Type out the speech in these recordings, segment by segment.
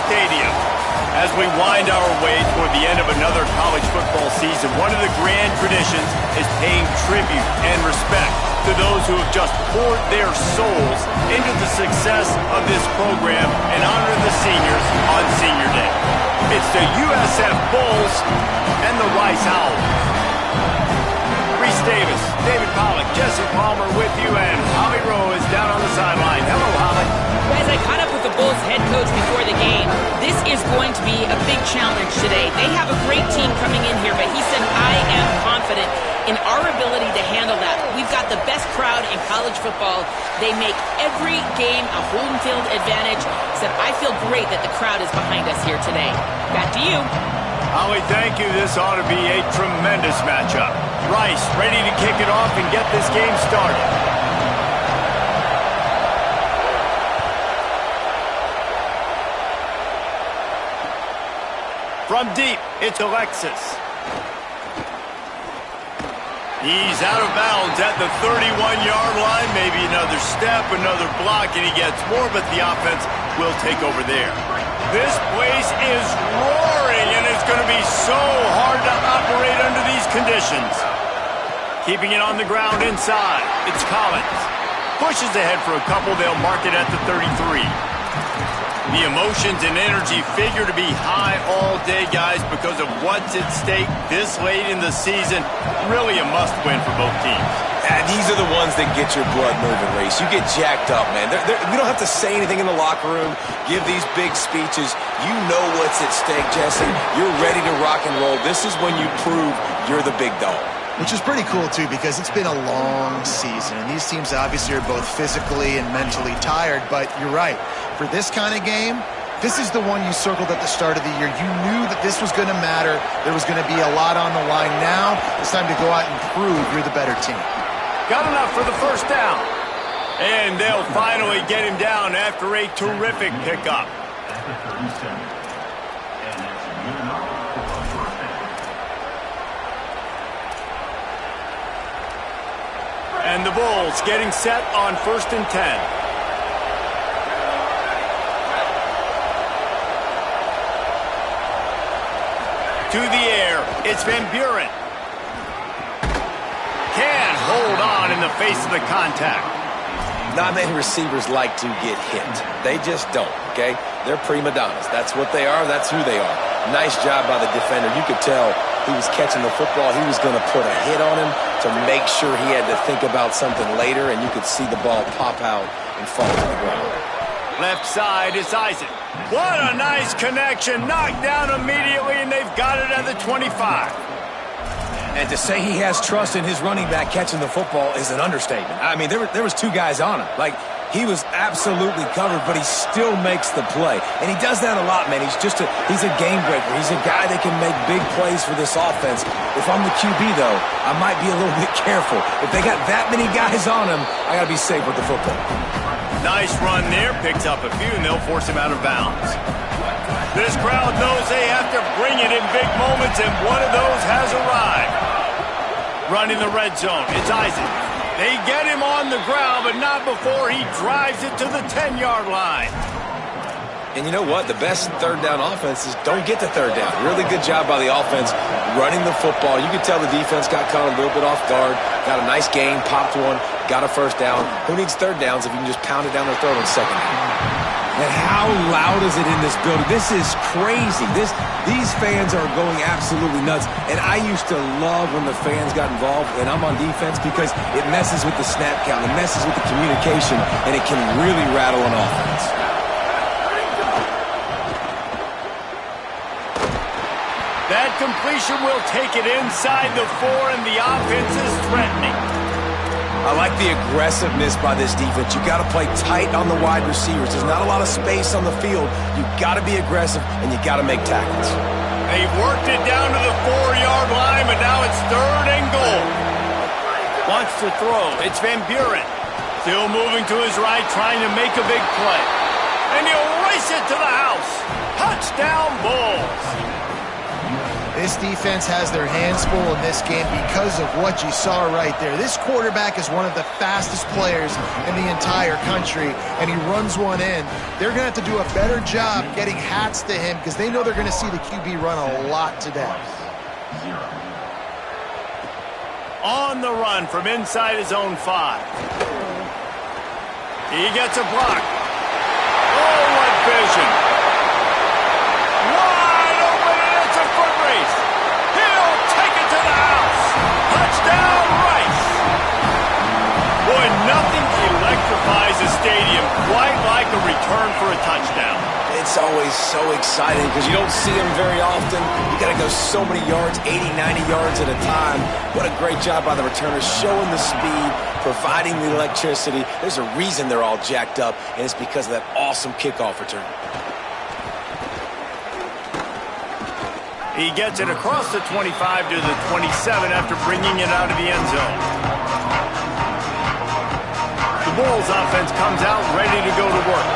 Stadium. As we wind our way toward the end of another college football season, one of the grand traditions is paying tribute and respect to those who have just poured their souls into the success of this program and honor the seniors on Senior Day. It's the USF Bulls and the Rice Owls. Reese Davis, David Pollack, Jesse Palmer with you, and Holly Rowe is down on the sideline. Hello, Holly. As I caught up with the Bulls head coach before the game, this is going to be a big challenge today. They have a great team coming in here, but he said, I am confident in our ability to handle that. We've got the best crowd in college football. They make every game a home field advantage. He said, I feel great that the crowd is behind us here today. Back to you. Holly, thank you. This ought to be a tremendous matchup. Rice ready to kick it off and get this game started. From deep, it's Alexis. He's out of bounds at the 31-yard line. Maybe another step, another block, and he gets more, but the offense will take over there. This place is roaring, and it's going to be so hard to operate under these conditions. Keeping it on the ground inside, it's Collins. Pushes ahead for a couple. They'll mark it at the 33. The emotions and energy figure to be high all day, guys, because of what's at stake this late in the season. Really a must-win for both teams. And these are the ones that get your blood moving, Reese. You get jacked up, man. We don't have to say anything in the locker room, give these big speeches. You know what's at stake, Jesse. You're ready to rock and roll. This is when you prove you're the big dog. Which is pretty cool, too, because it's been a long season. And these teams obviously are both physically and mentally tired. But you're right. For this kind of game, this is the one you circled at the start of the year. You knew that this was going to matter. There was going to be a lot on the line. Now it's time to go out and prove you're the better team. Got enough for the first down. And they'll finally get him down after a terrific pickup. And the Bulls getting set on 1st and 10. To the air, it's Van Buren. Can't hold on in the face of the contact. Not many receivers like to get hit. They just don't, okay? They're prima donnas. That's what they are. That's who they are. Nice job by the defender. You could tell he was catching the football. He was going to put a hit on him to make sure he had to think about something later, and you could see the ball pop out and fall to the ground. Left side is Isaac. What a nice connection. Knocked down immediately, and they've got it at the 25. And to say he has trust in his running back catching the football is an understatement. I mean, there was two guys on him. Like, he was absolutely covered, but he still makes the play. And he does that a lot, man. He's a game breaker. He's a guy that can make big plays for this offense. If I'm the QB, though, I might be a little bit careful. If they got that many guys on him, I got to be safe with the football. Nice run there. Picks up a few, and they'll force him out of bounds. This crowd knows they have to bring it in big moments, and one of those has arrived. Running the red zone, it's Isaac. They get him on the ground, but not before he drives it to the 10-yard line. And you know what? The best third down offenses don't get to third down. Really good job by the offense running the football. You could tell the defense got caught a little bit off guard, got a nice gain, popped one, got a first down. Who needs third downs if you can just pound it down their throat on second down? And how loud is it in this building? This is crazy. These fans are going absolutely nuts. And I used to love when the fans got involved, and I'm on defense, because it messes with the snap count, it messes with the communication, and it can really rattle an offense. That completion will take it inside the 4, and the offense is threatening. I like the aggressiveness by this defense. You got to play tight on the wide receivers. There's not a lot of space on the field. You got to be aggressive, and you got to make tackles. They've worked it down to the 4-yard line, but now it's 3rd and goal. Wants to throw. It's Van Buren. Still moving to his right, trying to make a big play. And he'll race it to the house. Touchdown, Bulls. This defense has their hands full in this game because of what you saw right there. This quarterback is one of the fastest players in the entire country, and he runs one in. They're going to have to do a better job getting hats to him because they know they're going to see the QB run a lot today. On the run from inside his own 5. He gets a block. Oh, what vision. Wide open, and it's a foot race. He'll take it to the house. Touchdown, Rice. Boy, nothing electrifies a stadium quite like a return for a touchdown. It's always so exciting because you don't see them very often. You got to go so many yards, 80, 90 yards at a time. What a great job by the returners, showing the speed, providing the electricity. There's a reason they're all jacked up, and it's because of that awesome kickoff return. He gets it across the 25 to the 27 after bringing it out of the end zone. The Bulls offense comes out ready to go to work.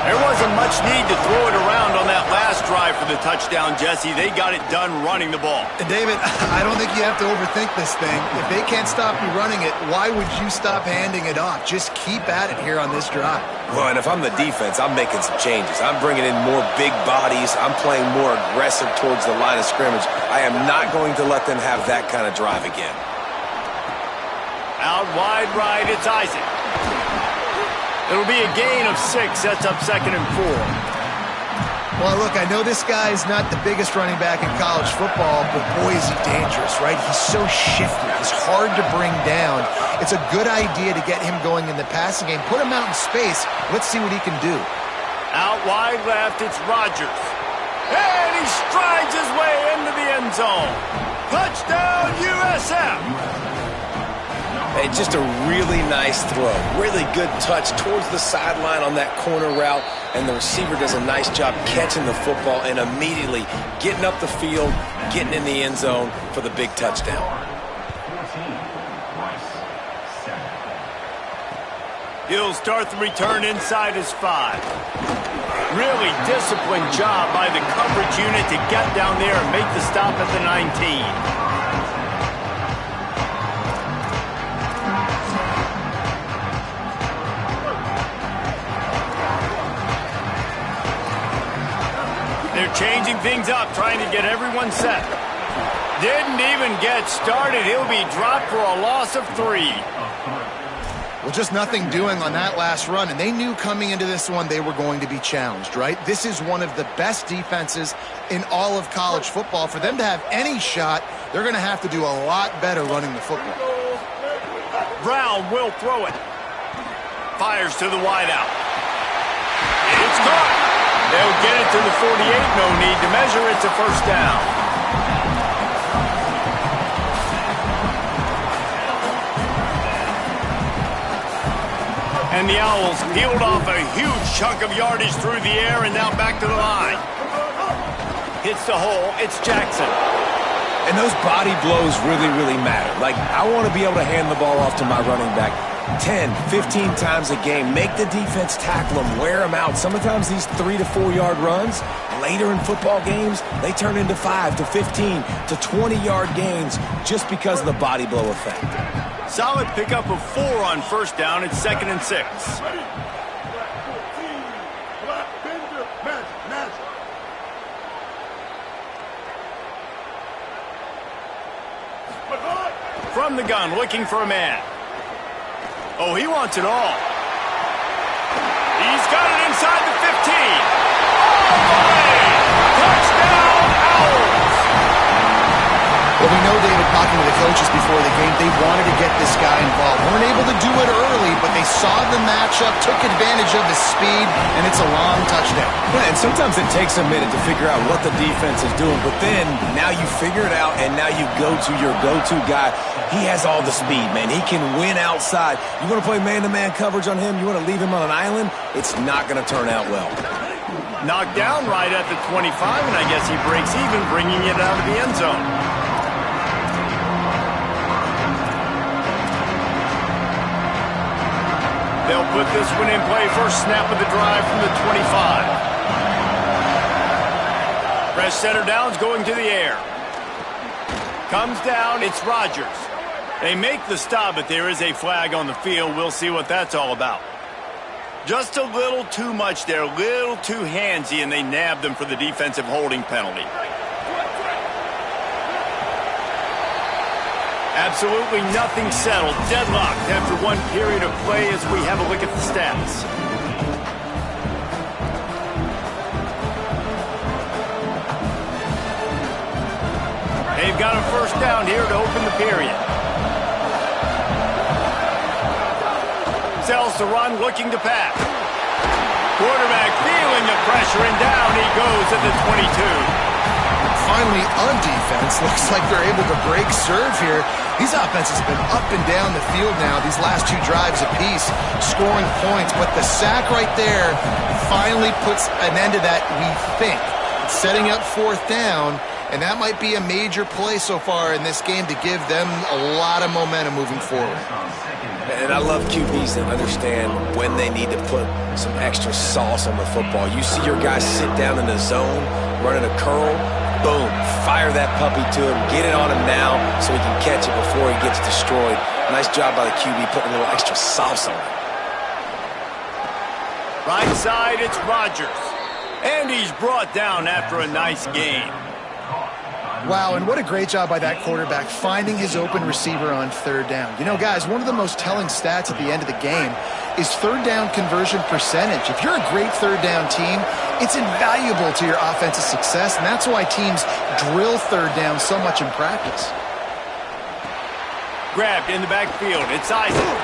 There wasn't much need to throw it around on that last drive for the touchdown, Jesse. They got it done running the ball. And David, I don't think you have to overthink this thing. If they can't stop you running it, why would you stop handing it off? Just keep at it here on this drive. Well, and if I'm the defense, I'm making some changes. I'm bringing in more big bodies. I'm playing more aggressive towards the line of scrimmage. I am not going to let them have that kind of drive again. Out wide right, it's Isaac. It'll be a gain of 6. Sets up 2nd and 4. Well, look, I know this guy is not the biggest running back in college football, but boy, is he dangerous, right? He's so shifty. He's hard to bring down. It's a good idea to get him going in the passing game. Put him out in space. Let's see what he can do. Out wide left, it's Rodgers. And he strides his way into the end zone. Touchdown, USF! Hey, just a really nice throw. Really good touch towards the sideline on that corner route, and the receiver does a nice job catching the football and immediately getting up the field, getting in the end zone for the big touchdown. He'll start the return inside his 5. Really disciplined job by the coverage unit to get down there and make the stop at the 19. They're changing things up, trying to get everyone set. Didn't even get started. He'll be dropped for a loss of 3. Well, just nothing doing on that last run, and they knew coming into this one they were going to be challenged, right? This is one of the best defenses in all of college football. For them to have any shot, they're going to have to do a lot better running the football. Brown will throw it. Fires to the wideout. It's caught. They'll get it to the 48. No need to measure. It's a first down. And the Owls peeled off a huge chunk of yardage through the air and now back to the line. Hits the hole. It's Jackson. And those body blows really, really matter. Like, I want to be able to hand the ball off to my running back 10, 15 times a game. Make the defense tackle them, wear them out. Sometimes these 3 to 4 yard runs, later in football games, they turn into 5 to 15 to 20 yard gains just because of the body blow effect. Solid pickup of 4 on first down. It's 2nd and 6. From the gun, looking for a man. Oh, he wants it all. He's got it inside the 15. Touchdown, Owls! Well, we know, David, talking to the coaches before the game, they wanted to get this guy involved. Weren't able to do it early, but they saw the matchup, took advantage of his speed, and it's a long touchdown. Yeah, and sometimes it takes a minute to figure out what the defense is doing, but then now you figure it out, and now you go to your go-to guy. He has all the speed, man. He can win outside. You want to play man-to-man coverage on him? You want to leave him on an island? It's not going to turn out well. Knocked down right at the 25, and I guess he breaks even, bringing it out of the end zone. They'll put this one in play. First snap of the drive from the 25. Fresh center downs going to the air. Comes down, it's Rodgers. They make the stop, but there is a flag on the field. We'll see what that's all about. Just a little too much there, a little too handsy, and they nabbed them for the defensive holding penalty. Absolutely nothing settled. Deadlocked after one period of play as we have a look at the stats. They've got a first down here to open the period. Sells to run, looking to pass. Quarterback feeling the pressure, and down he goes at the 22. Finally, on defense, looks like they're able to break serve here. These offenses have been up and down the field now, these last two drives apiece, scoring points. But the sack right there finally puts an end to that, we think. It's setting up fourth down, and that might be a major play so far in this game to give them a lot of momentum moving forward. And I love QBs that understand when they need to put some extra sauce on the football. You see your guys sit down in the zone, running a curl, boom, fire that puppy to him, get it on him now so he can catch it before he gets destroyed. Nice job by the QB putting a little extra sauce on it. Right side, it's Rodgers. And he's brought down after a nice gain. Wow, and what a great job by that quarterback finding his open receiver on third down. You know, guys, one of the most telling stats at the end of the game is third down conversion percentage. If you're a great third down team, it's invaluable to your offensive success, and that's why teams drill third down so much in practice. Grabbed in the backfield, it's Isaac.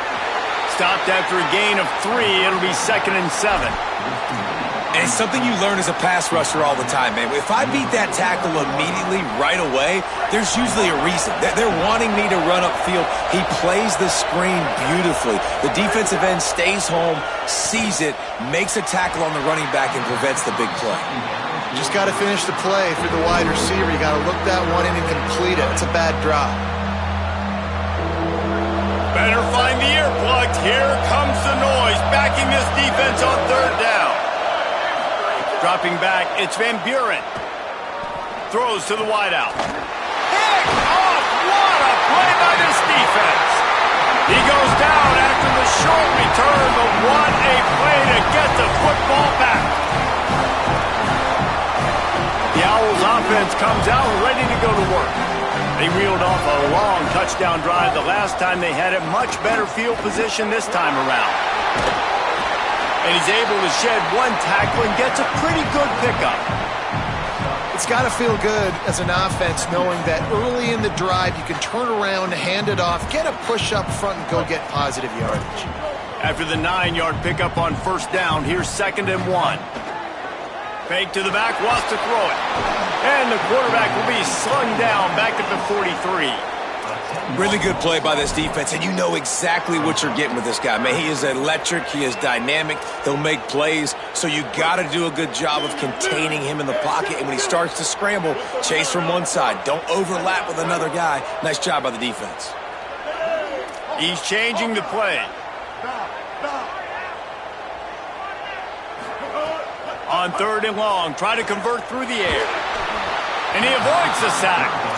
Stopped after a gain of 3, it'll be 2nd and 7. And it's something you learn as a pass rusher all the time, man. If I beat that tackle immediately, right away, there's usually a reason. They're wanting me to run upfield. He plays the screen beautifully. The defensive end stays home, sees it, makes a tackle on the running back, and prevents the big play. You just got to finish the play for the wide receiver. You got to look that one in and complete it. It's a bad drop. Better find the earplugs. Here comes the noise, backing this defense on third down. Dropping back, it's Van Buren. Throws to the wideout. Pick off! What a play by this defense! He goes down after the short return, but what a play to get the football back. The Owls offense comes out ready to go to work. They reeled off a long touchdown drive the last time they had it. Much better field position this time around. And he's able to shed one tackle and gets a pretty good pickup. It's got to feel good as an offense knowing that early in the drive you can turn around, hand it off, get a push up front, and go get positive yardage. After the 9-yard pickup on first down, here's 2nd and 1. Fake to the back, wants to throw it. And the quarterback will be slung down back at the 43. Really good play by this defense, and you know exactly what you're getting with this guy. Man, he is electric. He is dynamic. He'll make plays, so you got to do a good job of containing him in the pocket. And when he starts to scramble, chase from one side. Don't overlap with another guy. Nice job by the defense. He's changing the play. On 3rd and long, try to convert through the air. And he avoids the sack.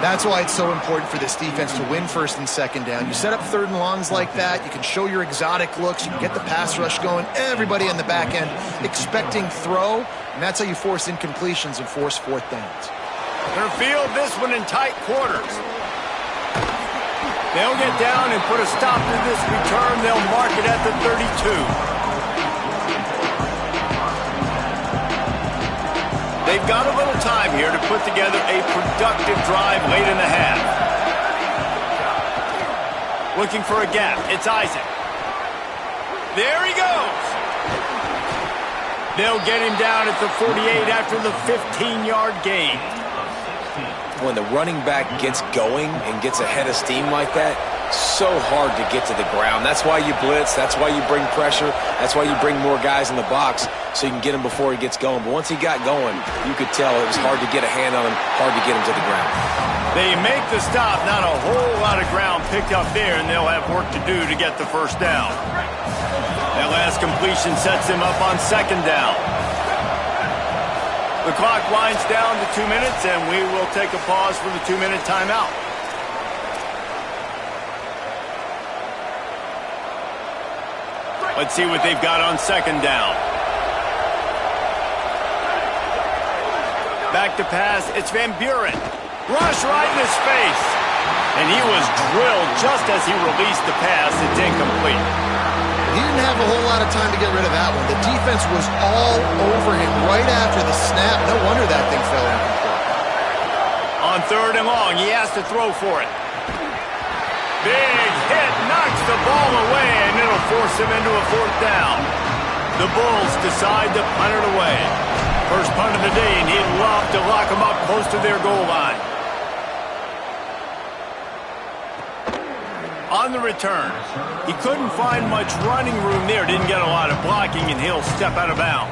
That's why it's so important for this defense to win 1st and 2nd down. You set up 3rd and longs like that, you can show your exotic looks, you can get the pass rush going, everybody on the back end expecting throw, and that's how you force incompletions and force 4th downs. They'll field this one in tight quarters. They'll get down and put a stop to this return. They'll mark it at the 32. They've got a little time here to put together a productive drive late in the half. Looking for a gap. It's Isaac. There he goes. They'll get him down at the 48 after the 15-yard gain. When the running back gets going and gets ahead of steam like that, so hard to get to the ground. That's why you blitz. That's why you bring pressure. That's why you bring more guys in the box so you can get him before he gets going. But once he got going, you could tell it was hard to get a hand on him, hard to get him to the ground. They make the stop. Not a whole lot of ground picked up there, and they'll have work to do to get the first down. That last completion sets him up on 2nd down. The clock winds down to 2 minutes, and we will take a pause for the 2-minute timeout. Let's see what they've got on second down. Back to pass, it's Van Buren. Rush right in his face. And he was drilled just as he released the pass. It's incomplete. He didn't have a whole lot of time to get rid of that one. The defense was all over him right after the snap. No wonder that thing fell incomplete. On third and long, he has to throw for it. Big hit, knocks the ball away, and it'll force him into a fourth down. The Bulls decide to punt it away. First punt of the day, and he'd love to lock them up close to their goal line. On the return, he couldn't find much running room there, didn't get a lot of blocking, and he'll step out of bounds.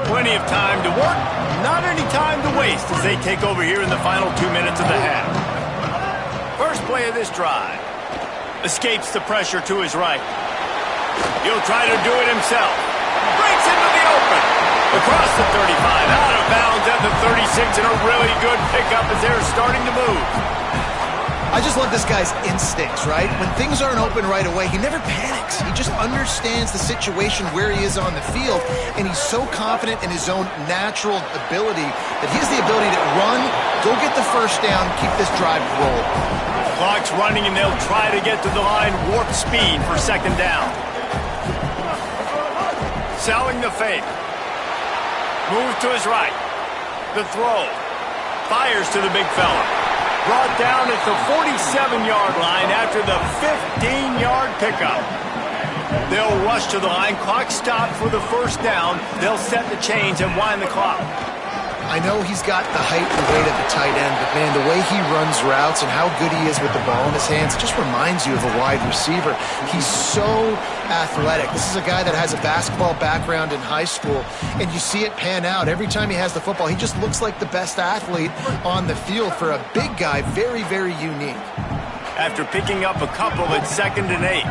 Plenty of time to work, not any time to waste as they take over here in the final 2 minutes of the half. First play of this drive. Escapes the pressure to his right. He'll try to do it himself. Breaks into the open. Across the 35, out of bounds at the 36, and a really good pickup as they're starting to move. I just love this guy's instincts, right? When things aren't open right away, he never panics. He just understands the situation where he is on the field, and he's so confident in his own natural ability that he has the ability to run, go get the first down, keep this drive rolling. Clock's running, and they'll try to get to the line warp speed for second down. Selling the fake. Moves to his right. The throw. Fires to the big fella. Brought down at the 47-yard line after the 15-yard pickup. They'll rush to the line. Clock stopped for the first down. They'll set the chains and wind the clock. I know he's got the height and weight of the tight end, but man, the way he runs routes and how good he is with the ball in his hands just reminds you of a wide receiver. He's so athletic. This is a guy that has a basketball background in high school, and you see it pan out. Every time he has the football, he just looks like the best athlete on the field. For a big guy, very, very unique. After picking up a couple at 2nd and 8.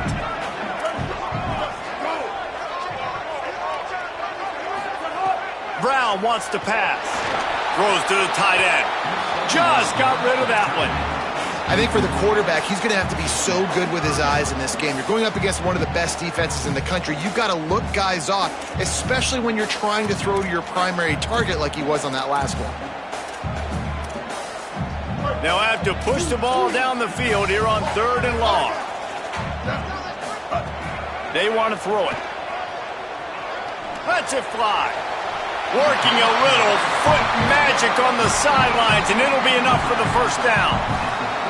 Brown wants to pass. Throws to the tight end. Just got rid of that one. I think for the quarterback, he's going to have to be so good with his eyes in this game. You're going up against one of the best defenses in the country. You've got to look guys off, especially when you're trying to throw to your primary target like he was on that last one. They'll have to push the ball down the field here on 3rd and long. They want to throw it. Lets it fly. Working a little foot magic on the sidelines, and it'll be enough for the first down.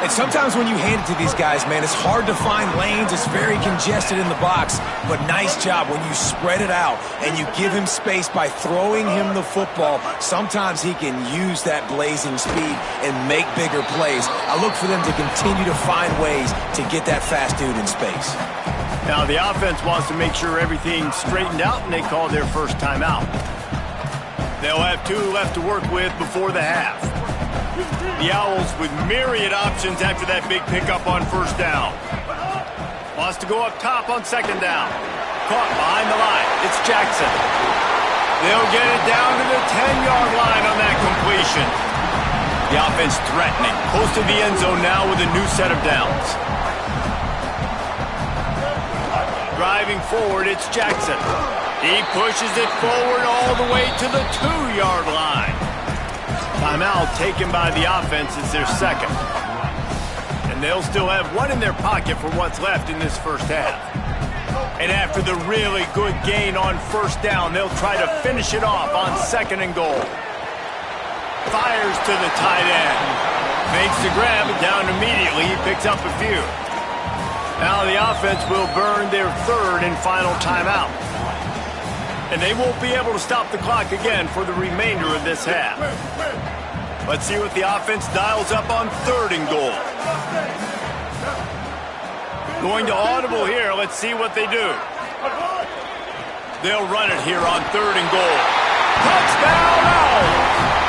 And sometimes when you hand it to these guys, man, it's hard to find lanes. It's very congested in the box. But nice job when you spread it out and you give him space by throwing him the football. Sometimes he can use that blazing speed and make bigger plays. I look for them to continue to find ways to get that fast dude in space. Now the offense wants to make sure everything's straightened out, and they call their first timeout. They'll have 2 left to work with before the half. The Owls with myriad options after that big pickup on first down. Wants to go up top on second down. Caught behind the line. It's Jackson. They'll get it down to the 10-yard line on that completion. The offense threatening. Close to the end zone now with a new set of downs. Driving forward, it's Jackson. He pushes it forward all the way to the 2-yard line. Timeout taken by the offense is their second. And they'll still have 1 in their pocket for what's left in this first half. And after the really good gain on first down, they'll try to finish it off on 2nd and goal. Fires to the tight end. Makes the grab and down immediately. He picks up a few. Now the offense will burn their 3rd and final timeout. And they won't be able to stop the clock again for the remainder of this half. Let's see what the offense dials up on 3rd and goal. Going to audible here. Let's see what they do. They'll run it here on 3rd and goal. Touchdown Owls!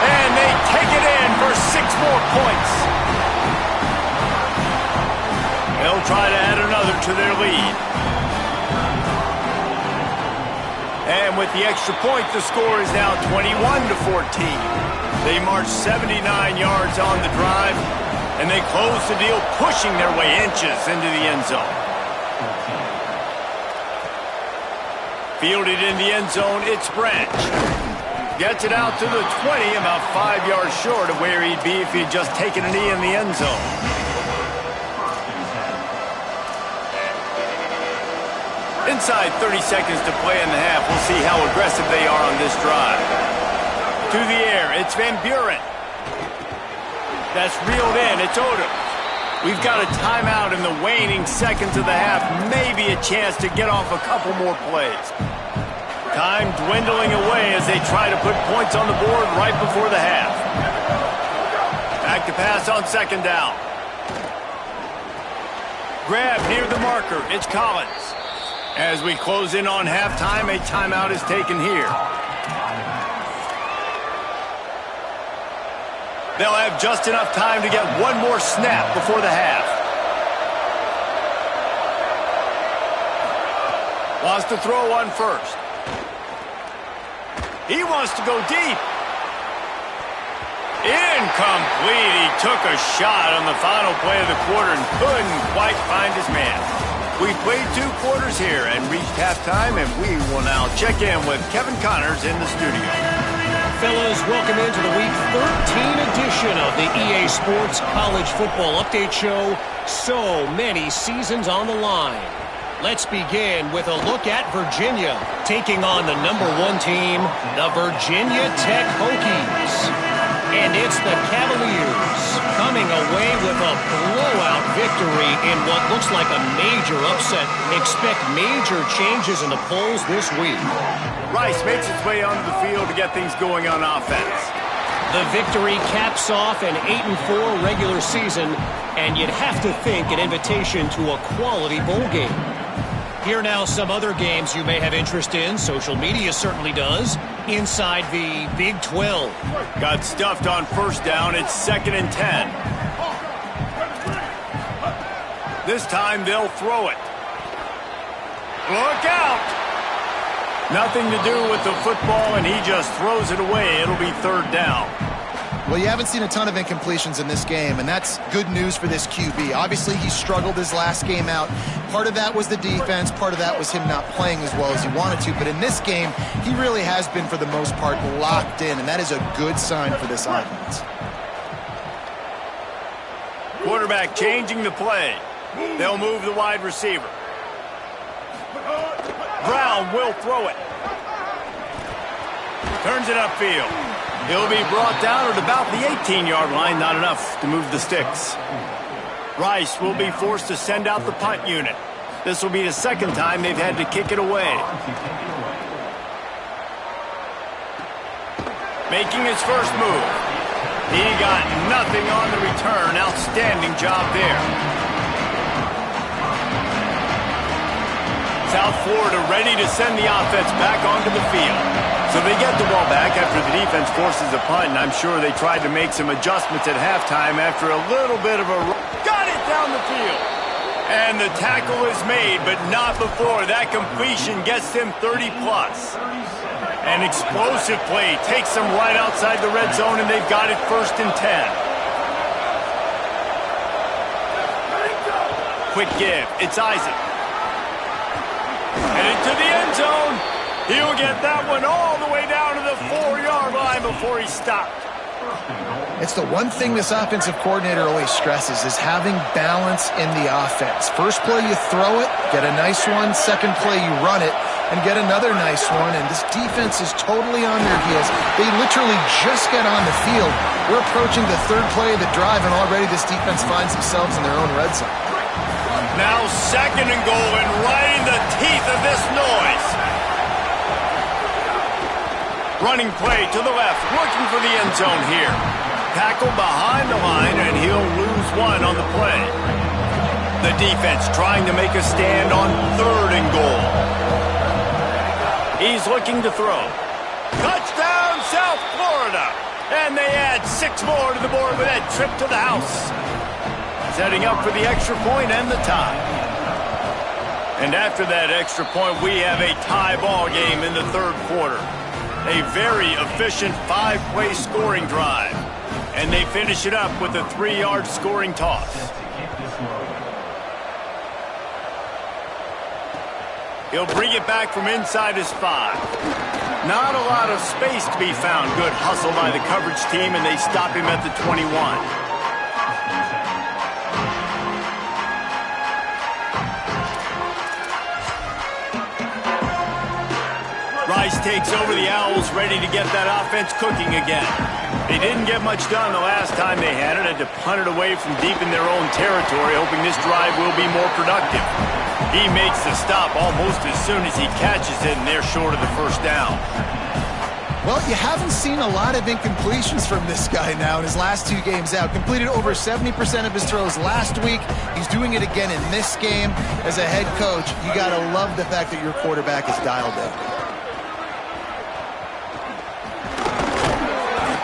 And with the extra point, the score is now 21-14. They march 79 yards on the drive, and they close the deal, pushing their way inches into the end zone. Fielded in the end zone, it's Branch. Gets it out to the 20, about 5 yards short of where he'd be if he'd just taken a knee in the end zone. Inside 30 seconds to play in the half. We'll see how aggressive they are on this drive. To the air, it's Van Buren. That's reeled in, it's Odom. We've got a timeout in the waning seconds of the half. Maybe a chance to get off a couple more plays. Time dwindling away as they try to put points on the board right before the half. Back to pass on second down. Grab near the marker, it's Collins. As we close in on halftime, a timeout is taken here. They'll have just enough time to get one more snap before the half. Wants to throw one first. He wants to go deep. Incomplete. He took a shot on the final play of the quarter and couldn't quite find his man. We played 2 quarters here and reached halftime, and we will now check in with Kevin Connors in the studio. Fellas, welcome into the Week 13 edition of the EA Sports College Football Update Show. So many seasons on the line. Let's begin with a look at Virginia, taking on the #1 team, the Virginia Tech Hokies. And it's the Cavaliers coming away with a blowout victory in what looks like a major upset. Expect major changes in the polls this week. Rice makes its way onto the field to get things going on offense. The victory caps off an 8-4 regular season, and you'd have to think an invitation to a quality bowl game. Here now some other games you may have interest in. Social media certainly does. Inside the Big 12. Got stuffed on first down. It's 2nd and 10. This time they'll throw it. Look out! Nothing to do with the football, and he just throws it away. It'll be 3rd down. Well, you haven't seen a ton of incompletions in this game, and that's good news for this QB. Obviously, he struggled his last game out. Part of that was the defense. Part of that was him not playing as well as he wanted to. But in this game, he really has been, for the most part, locked in, and that is a good sign for this offense. Quarterback changing the play. They'll move the wide receiver. Brown will throw it. Turns it upfield. He'll be brought down at about the 18-yard line. Not enough to move the sticks. Rice will be forced to send out the punt unit. This will be the 2nd time they've had to kick it away. Making his first move. He got nothing on the return. Outstanding job there. South Florida ready to send the offense back onto the field. So they get the ball back after the defense forces a punt, and I'm sure they tried to make some adjustments at halftime after a little bit of a... Got it down the field! And the tackle is made, but not before that completion gets them 30-plus. An explosive play takes them right outside the red zone, and they've got it 1st and 10. Quick give. It's Isaac. Headed to the end zone. He'll get that one all the way down to the 4-yard line before he stopped. It's the one thing this offensive coordinator always stresses is having balance in the offense. First play you throw it, get a nice one. Second play you run it and get another nice one. And this defense is totally on their heels. They literally just get on the field. We're approaching the 3rd play of the drive, and already this defense finds themselves in their own red zone. Now 2nd and goal, and right in the teeth of this noise. Running play to the left, looking for the end zone here. Tackle behind the line, and he'll lose one on the play. The defense trying to make a stand on 3rd and goal. He's looking to throw. Touchdown, South Florida! And they add 6 more to the board with that trip to the house. Setting up for the extra point and the tie. And after that extra point, we have a tie ball game in the third quarter. A very efficient 5-play scoring drive. And they finish it up with a 3-yard scoring toss. He'll bring it back from inside his 5. Not a lot of space to be found. Good hustle by the coverage team, and they stop him at the 21. Rice takes over. The Owls ready to get that offense cooking again. They didn't get much done the last time they had it. Had to punt it away from deep in their own territory, hoping this drive will be more productive. He makes the stop almost as soon as he catches it, and they're short of the first down. Well, you haven't seen a lot of incompletions from this guy now in his last 2 games out. Completed over 70% of his throws last week. He's doing it again in this game. As a head coach, you got to love the fact that your quarterback is dialed in.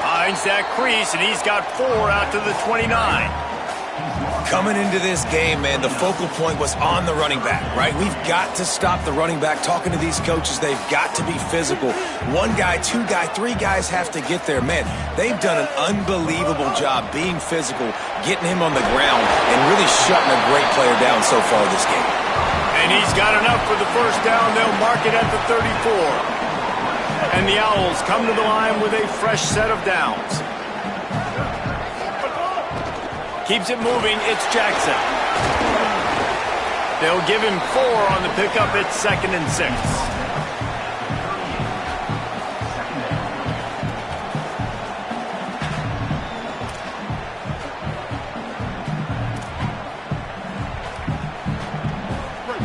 Finds that crease, and he's got 4 out to the 29. Coming into this game, man, the focal point was on the running back, right? We've got to stop the running back. Talking to these coaches, they've got to be physical. 1 guy, 2 guy, 3 guys have to get there. Man, they've done an unbelievable job being physical, getting him on the ground, and really shutting a great player down so far this game. And he's got enough for the first down. They'll mark it at the 34. And the Owls come to the line with a fresh set of downs. Keeps it moving. It's Jackson. They'll give him 4 on the pickup. It's 2nd and 6.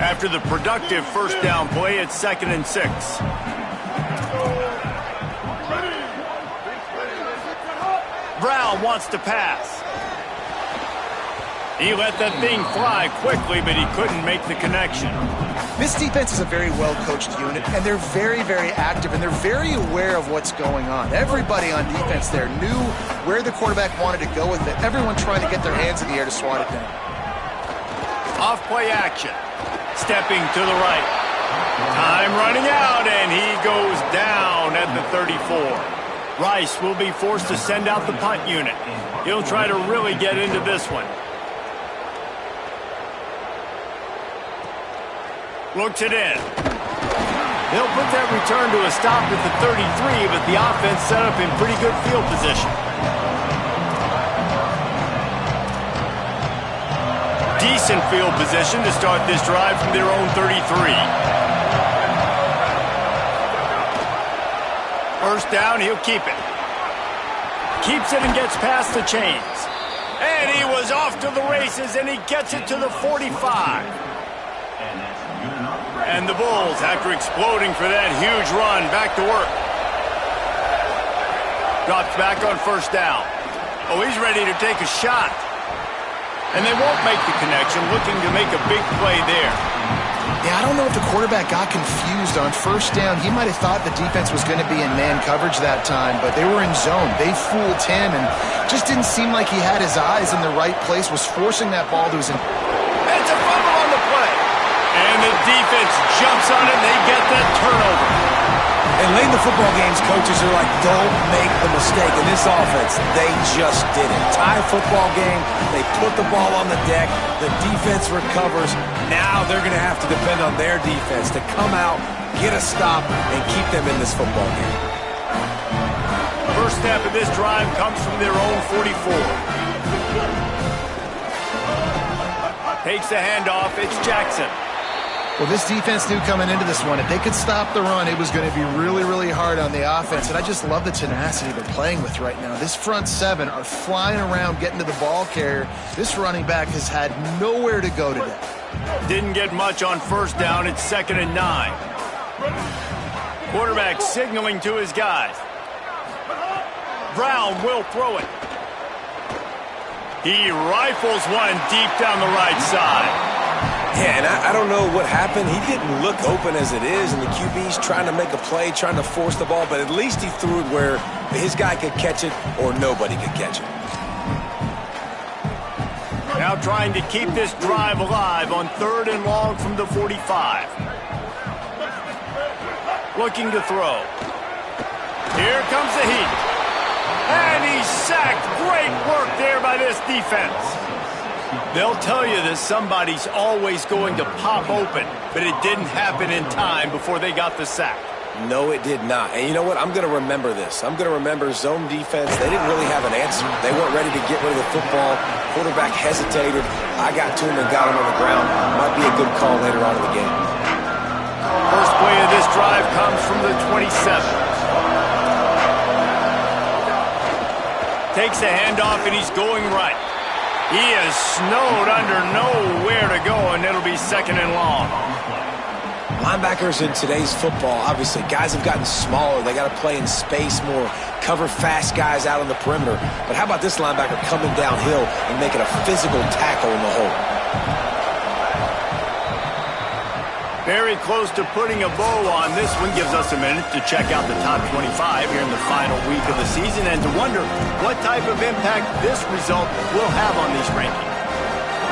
After the productive first down play, it's 2nd and 6. Brown wants to pass. He let that thing fly quickly, but he couldn't make the connection. This defense is a very well-coached unit, and they're very, very active, and they're very aware of what's going on. Everybody on defense there knew where the quarterback wanted to go with it. Everyone trying to get their hands in the air to swat it down. Off-play action. Stepping to the right. Time running out, and he goes down at the 34. Rice will be forced to send out the punt unit. He'll try to really get into this one. Looks it in. They'll put that return to a stop at the 33, but the offense set up in pretty good field position. Decent field position to start this drive from their own 33. First down, he'll keep it. Keeps it and gets past the chains. And he was off to the races, and he gets it to the 45. And the Bulls, after exploding for that huge run, back to work. Drops back on first down. Oh, he's ready to take a shot. And they won't make the connection, looking to make a big play there. Yeah, I don't know if the quarterback got confused on first down. He might have thought the defense was going to be in man coverage that time, but they were in zone. They fooled him, and just didn't seem like he had his eyes in the right place, was forcing that ball to his... It's a fumble on the play. And the defense jumps on it, and they get that turnover. And late in the football games, coaches are like, don't make the mistake. In this offense, they just did it. Tie football game, they put the ball on the deck, the defense recovers. Now they're going to have to depend on their defense to come out, get a stop, and keep them in this football game. First step of this drive comes from their own 44. Takes the handoff, it's Jackson. Well, this defense knew coming into this one, if they could stop the run, it was going to be really, really hard on the offense. And I just love the tenacity they're playing with right now. This front 7 are flying around, getting to the ball carrier. This running back has had nowhere to go today. Didn't get much on first down. It's 2nd and 9. Quarterback signaling to his guys. Brown will throw it. He rifles one deep down the right side. Yeah, and I don't know what happened. He didn't look open as it is, and the QB's trying to make a play, trying to force the ball, but at least he threw it where his guy could catch it or nobody could catch it. Now trying to keep this drive alive on 3rd and long from the 45. Looking to throw. Here comes the heat. And he's sacked. Great work there by this defense. They'll tell you that somebody's always going to pop open, but it didn't happen in time before they got the sack. No, it did not. And you know what? I'm going to remember this. I'm going to remember zone defense. They didn't really have an answer. They weren't ready to get rid of the football. Quarterback hesitated. I got to him and got him on the ground. Might be a good call later on in the game. First play of this drive comes from the 27. Takes the handoff and he's going right. He is snowed under, nowhere to go, and it'll be 2nd and long. Linebackers in today's football, obviously, guys have gotten smaller. They got to play in space more, cover fast guys out on the perimeter. But how about this linebacker coming downhill and making a physical tackle in the hole? Very close to putting a bow on. This one gives us a minute to check out the top 25 here in the final week of the season and to wonder what type of impact this result will have on these rankings.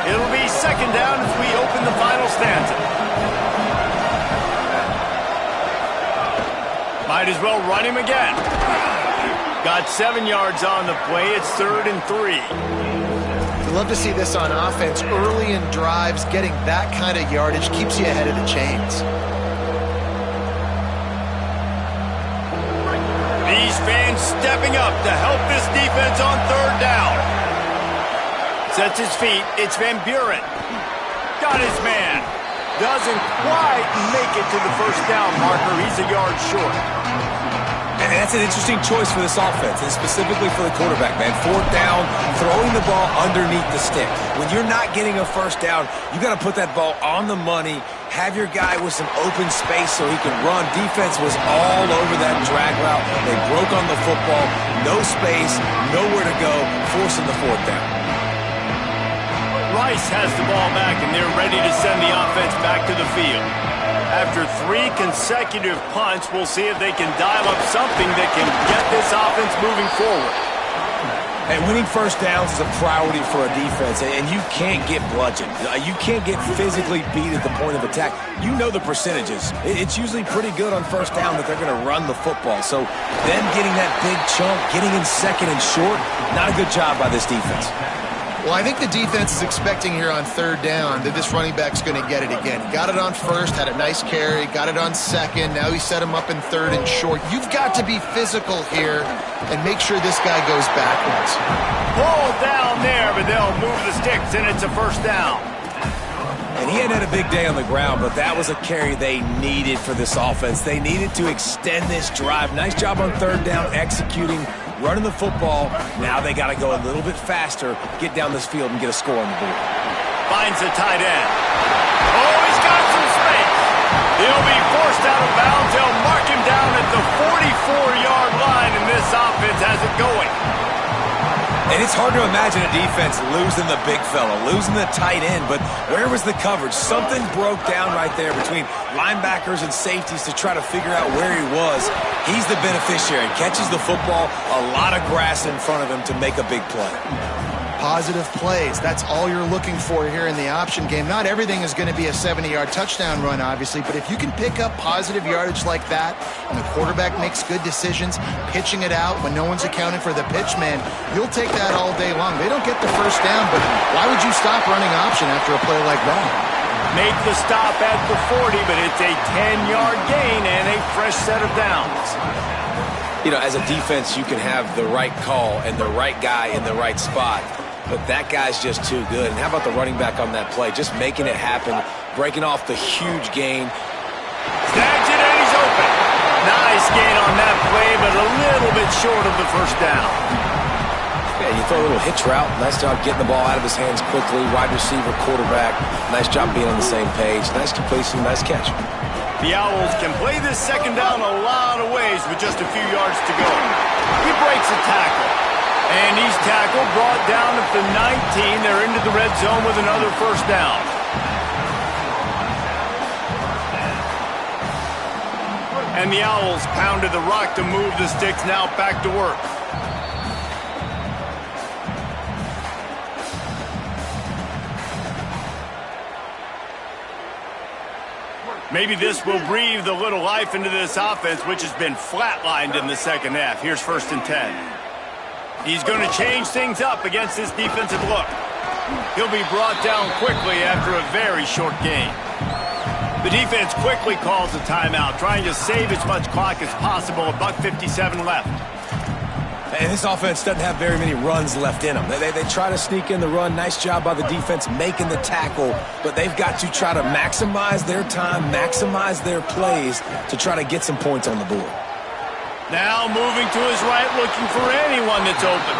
It'll be 2nd down as we open the final stanza. Might as well run him again. Got 7 yards on the play. It's 3rd and 3. I'd love to see this on offense. Early in drives, getting that kind of yardage keeps you ahead of the chains. These fans stepping up to help this defense on 3rd down. Sets his feet. It's Van Buren. Got his man. Doesn't quite make it to the 1st down marker. He's a yard short. And that's an interesting choice for this offense, and specifically for the quarterback, man. 4th down, throwing the ball underneath the stick. When you're not getting a 1st down, you got to put that ball on the money, have your guy with some open space so he can run. Defense was all over that drag route. They broke on the football, no space, nowhere to go, forcing the 4th down. Rice has the ball back, and they're ready to send the offense back to the field. After 3 consecutive punts, we'll see if they can dial up something that can get this offense moving forward. And winning 1st downs is a priority for a defense, and you can't get bludgeoned. You can't get physically beat at the point of attack. You know the percentages. It's usually pretty good on 1st down that they're going to run the football. So them getting that big chunk, getting in 2nd and short, not a good job by this defense. Well, I think the defense is expecting here on 3rd down that this running back's going to get it again. He got it on 1st, had a nice carry, got it on 2nd. Now he set him up in 3rd and short. You've got to be physical here and make sure this guy goes backwards. Ball down there, but they'll move the sticks, and it's a 1st down. And he hadn't had a big day on the ground, but that was a carry they needed for this offense. They needed to extend this drive. Nice job on 3rd down, executing, running the football. Now they got to go a little bit faster, get down this field and get a score on the board. Finds the tight end. Oh, he's got some space. He'll be forced out of bounds. They'll mark him down at the 44-yard line, and this offense has it going. And it's hard to imagine a defense losing the big fella, losing the tight end, but where was the coverage? Something broke down right there between linebackers and safeties to try to figure out where he was. He's the beneficiary, catches the football, a lot of grass in front of him to make a big play. Positive plays, that's all you're looking for here in the option game. Not everything is going to be a 70-yard touchdown run, obviously, but if you can pick up positive yardage like that and the quarterback makes good decisions, pitching it out when no one's accounting for the pitch man, you'll take that all day long. They don't get the 1st down, but why would you stop running option after a play like that? Make the stop at the 40, but it's a 10-yard gain and a fresh set of downs. You know, as a defense, you can have the right call and the right guy in the right spot, but that guy's just too good. And how about the running back on that play? Just making it happen, breaking off the huge gain. Snags it and he's open. Nice gain on that play, but a little bit short of the 1st down. Yeah, you throw a little hitch route. Nice job getting the ball out of his hands quickly. Wide receiver, quarterback. Nice job being on the same page. Nice completion, nice catch. The Owls can play this 2nd down a lot of ways with just a few yards to go. He breaks a tackle. And he's tackled, brought down at the 19. They're into the red zone with another 1st down. And the Owls pounded the rock to move the sticks, now back to work. Maybe this will breathe a little life into this offense, which has been flatlined in the second half. Here's 1st and 10. He's going to change things up against this defensive look. He'll be brought down quickly after a very short game. The defense quickly calls a timeout, trying to save as much clock as possible. $1:57 left. And this offense doesn't have very many runs left in them. They try to sneak in the run. Nice job by the defense making the tackle. But they've got to try to maximize their time, maximize their plays to try to get some points on the board. Now moving to his right, looking for anyone that's open.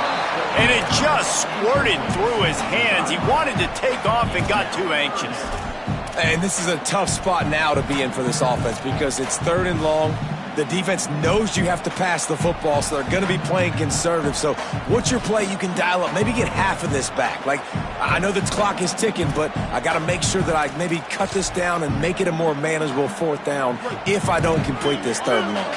And it just squirted through his hands. He wanted to take off and got too anxious. And this is a tough spot now to be in for this offense because it's 3rd and long. The defense knows you have to pass the football, so they're going to be playing conservative. So what's your play you can dial up? Maybe get half of this back. Like, I know the clock is ticking, but I got to make sure that I maybe cut this down and make it a more manageable 4th down if I don't complete this 3rd and long.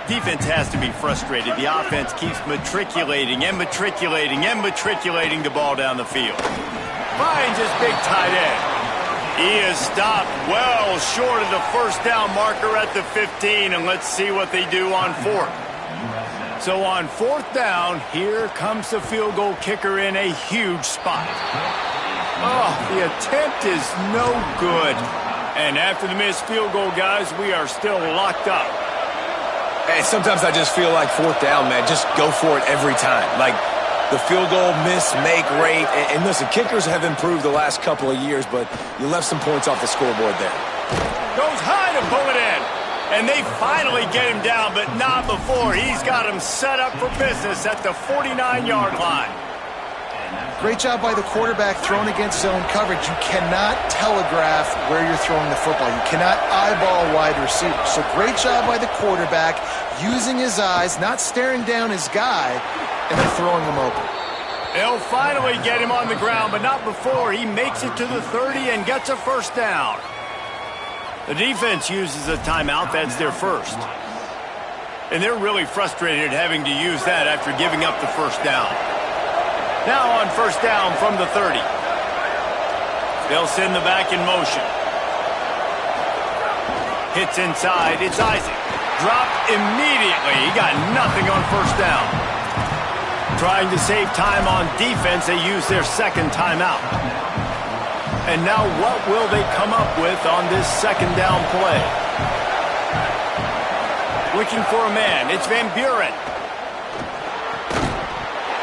Defense has to be frustrated. The offense keeps matriculating and matriculating and matriculating the ball down the field. Finds his big tight end. He is stopped well short of the 1st down marker at the 15, and let's see what they do on 4th. So on 4th down, here comes the field goal kicker in a huge spot. Oh, the attempt is no good. And after the missed field goal, guys, we are still locked up. Hey, sometimes I just feel like 4th down, man, just go for it every time. Like, the field goal miss-make rate. And listen, kickers have improved the last couple of years, but you left some points off the scoreboard there. Goes high to pull it in. And they finally get him down, but not before. He's got him set up for business at the 49-yard line. Great job by the quarterback thrown against zone coverage. You cannot telegraph where you're throwing the football. You cannot eyeball wide receiver. So great job by the quarterback using his eyes, not staring down his guy, and then throwing him open. They'll finally get him on the ground, but not before. He makes it to the 30 and gets a 1st down. The defense uses a timeout. That's their 1st. And they're really frustrated having to use that after giving up the 1st down. Now on 1st down from the 30. They'll send the back in motion. Hits inside. It's Isaac. Dropped immediately. He got nothing on 1st down. Trying to save time on defense, they use their 2nd timeout. And now what will they come up with on this 2nd down play? Looking for a man. It's Van Buren.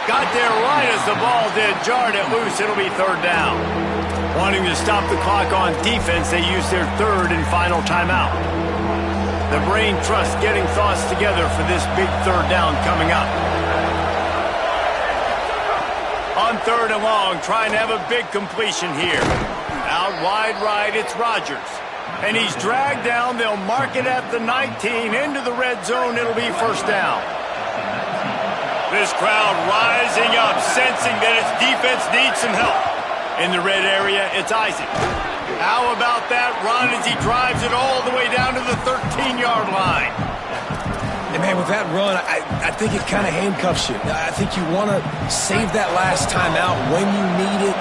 Got there right as the ball did. Jarred it loose. It'll be 3rd down. Wanting to stop the clock on defense, they use their 3rd and final timeout. The brain trust getting thoughts together for this big 3rd down coming up. On 3rd and long, trying to have a big completion here. Out wide right, it's Rodgers. And he's dragged down. They'll mark it at the 19. Into the red zone, it'll be 1st down. This crowd rising up, sensing that its defense needs some help. In the red area, it's Isaac. How about that run as he drives it all the way down to the 13-yard line? And, man, with that run, I think it kind of handcuffs you. I think you want to save that last time out when you need it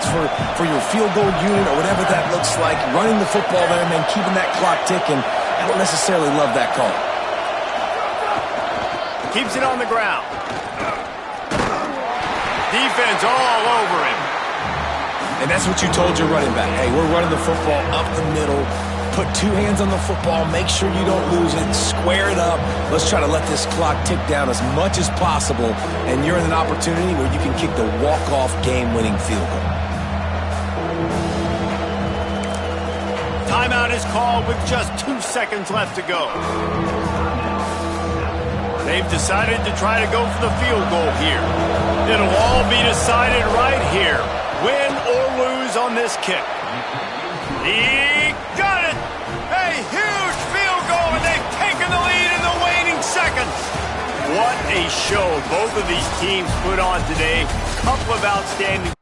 for your field goal unit or whatever that looks like. Running the football there, man, keeping that clock ticking. I don't necessarily love that call. Keeps it on the ground. Defense all over him. And that's what you told your running back. Hey, we're running the football up the middle. Put 2 hands on the football. Make sure you don't lose it. Square it up. Let's try to let this clock tick down as much as possible. And you're in an opportunity where you can kick the walk-off game-winning field goal. Timeout is called with just 2 seconds left to go. They've decided to try to go for the field goal here. It'll all be decided right here. Win or lose on this kick. He got it! A huge field goal, and they've taken the lead in the waning seconds. What a show both of these teams put on today. Couple of outstanding